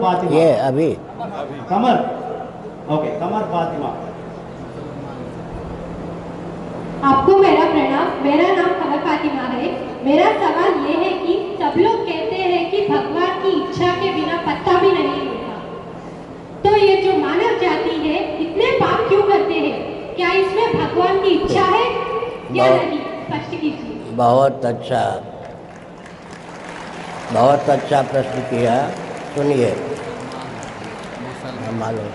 फातिमा। ये अभी कमर, ओके, कमर फातिमा। आपको मेरा प्रणाम। मेरा नाम कमर फातिमा है। मेरा सवाल ये है कि सब लोग कहते हैं कि भगवान की इच्छा के बिना पत्ता भी नहीं हिलता, तो ये जो मानव जाति है इतने पाप क्यों करते हैं? क्या इसमें भगवान की इच्छा है या नहीं? स्पष्ट कीजिए। बहुत अच्छा प्रश्न किया। सुनिए, मालूम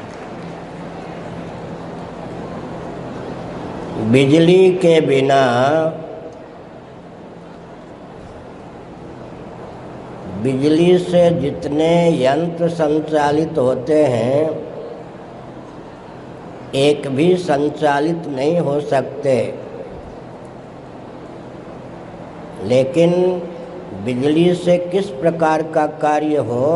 बिजली के बिना बिजली से जितने यंत्र संचालित होते हैं एक भी संचालित नहीं हो सकते, लेकिन बिजली से किस प्रकार का कार्य हो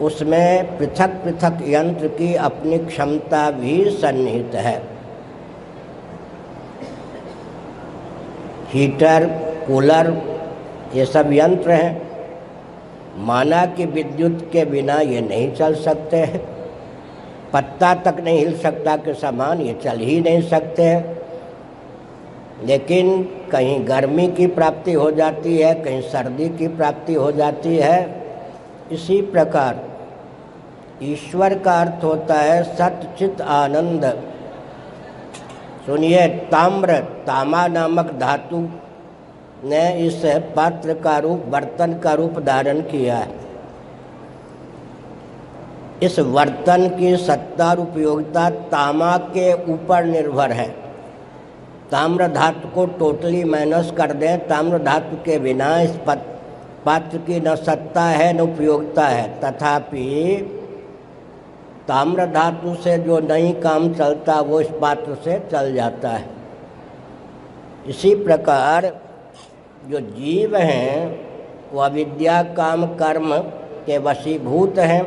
उसमें पृथक पृथक यंत्र की अपनी क्षमता भी सन्निहित है। हीटर, कूलर, ये सब यंत्र हैं। माना कि विद्युत के बिना ये नहीं चल सकते हैं, पत्ता तक नहीं हिल सकता के समान ये चल ही नहीं सकते हैं। लेकिन कहीं गर्मी की प्राप्ति हो जाती है, कहीं सर्दी की प्राप्ति हो जाती है। इसी प्रकार ईश्वर का अर्थ होता है सत चित आनंद। सुनिए, तामा नामक धातु ने इस पात्र का रूप, बर्तन का रूप धारण किया है। इस बर्तन की सत्ता और उपयोगिता तामा के ऊपर निर्भर है। ताम्र धातु को टोटली माइनस कर दें, ताम्र धातु के बिना इस पात्र की न सत्ता है न उपयोगिता है। तथापि ताम्र धातु से जो नहीं काम चलता वो इस पात्र से चल जाता है। इसी प्रकार जो जीव हैं वो अविद्या काम कर्म के वशीभूत हैं।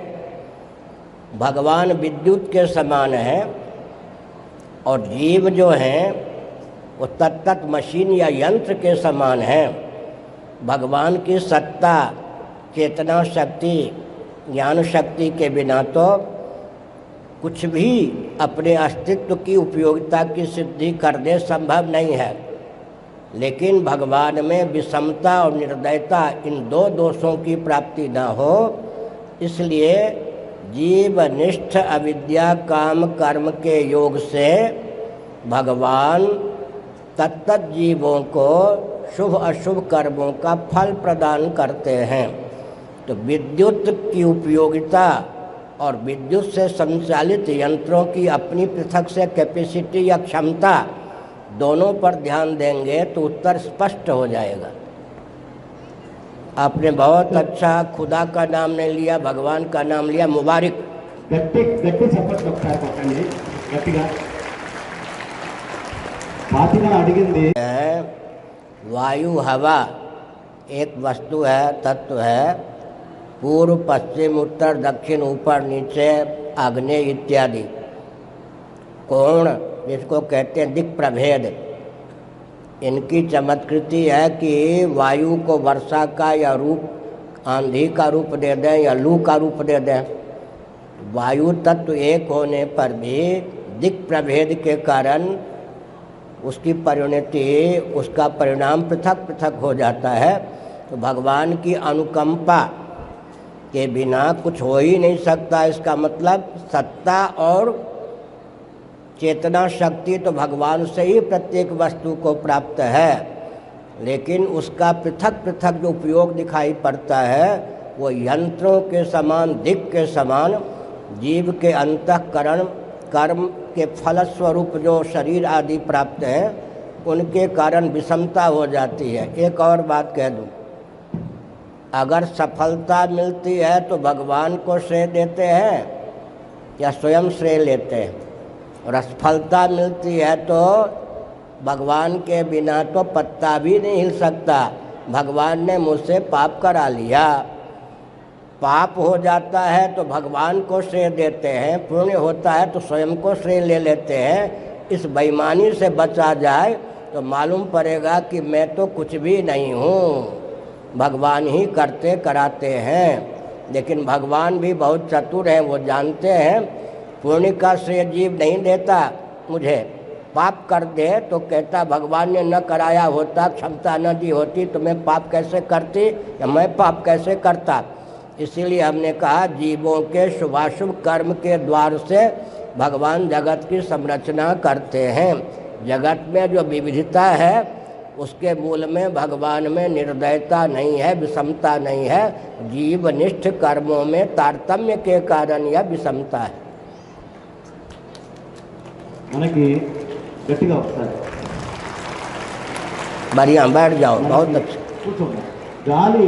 भगवान विद्युत के समान है और जीव जो हैं वो तत्त मशीन या यंत्र के समान हैं। भगवान की सत्ता, चेतना शक्ति, ज्ञान शक्ति के बिना तो कुछ भी अपने अस्तित्व की उपयोगिता की सिद्धि करने संभव नहीं है। लेकिन भगवान में विषमता और निर्दयता, इन दो दोषों की प्राप्ति न हो, इसलिए जीवनिष्ठ अविद्या काम कर्म के योग से भगवान तत्त जीवों को शुभ अशुभ कर्मों का फल प्रदान करते हैं। तो विद्युत की उपयोगिता और विद्युत से संचालित यंत्रों की अपनी पृथक से कैपेसिटी या क्षमता, दोनों पर ध्यान देंगे तो उत्तर स्पष्ट हो जाएगा। आपने बहुत अच्छा खुदा का नाम नहीं लिया, भगवान का नाम लिया, मुबारक। गट्टी सपोर्ट ఒకసారి కొట్టండి గట్టిగా। फातिमा అడిగింది वायु, हवा एक वस्तु है, तत्व है। पूर्व, पश्चिम, उत्तर, दक्षिण, ऊपर, नीचे, आग्नेय इत्यादि कोण, जिसको कहते हैं दिक् प्रभेद, इनकी चमत्कृति है कि वायु को वर्षा का या रूप, आंधी का रूप दे दें या लू का रूप दे दें। वायु तत्व एक होने पर भी दिक् प्रभेद के कारण उसकी परिणति, उसका परिणाम पृथक पृथक हो जाता है। तो भगवान की अनुकंपा के बिना कुछ हो ही नहीं सकता। इसका मतलब सत्ता और चेतना शक्ति तो भगवान से ही प्रत्येक वस्तु को प्राप्त है, लेकिन उसका पृथक पृथक जो उपयोग दिखाई पड़ता है वो यंत्रों के समान, दिक् के समान जीव के अंतःकरण कर्म के फलस्वरूप जो शरीर आदि प्राप्त हैं उनके कारण विषमता हो जाती है। एक और बात कह दूँ, अगर सफलता मिलती है तो भगवान को श्रेय देते हैं या स्वयं श्रेय लेते हैं, और असफलता मिलती है तो भगवान के बिना तो पत्ता भी नहीं हिल सकता। भगवान ने मुझसे पाप करा लिया, पाप हो जाता है तो भगवान को श्रेय देते हैं, पुण्य होता है तो स्वयं को श्रेय ले लेते हैं। इस बेईमानी से बचा जाए तो मालूम पड़ेगा कि मैं तो कुछ भी नहीं हूँ, भगवान ही करते कराते हैं। लेकिन भगवान भी बहुत चतुर हैं, वो जानते हैं पुण्य का श्रेय जीव नहीं देता मुझे। पाप कर दे तो कहता भगवान ने न कराया होता, क्षमता न दी होती तो मैं पाप कैसे करती या मैं पाप कैसे करता। इसीलिए हमने कहा जीवों के शुभाशुभ कर्म के द्वार से भगवान जगत की संरचना करते हैं। जगत में जो विविधता है उसके मूल में भगवान में निर्दयता नहीं है, विषमता नहीं है। जीवनिष्ठ कर्मों में तारतम्य के कारण यह विषमता है। మనకి గట్టిగా ఒకసారి बढ़िया, बैठ जाओ, बहुत अच्छा। కూర్చోండి. గాలి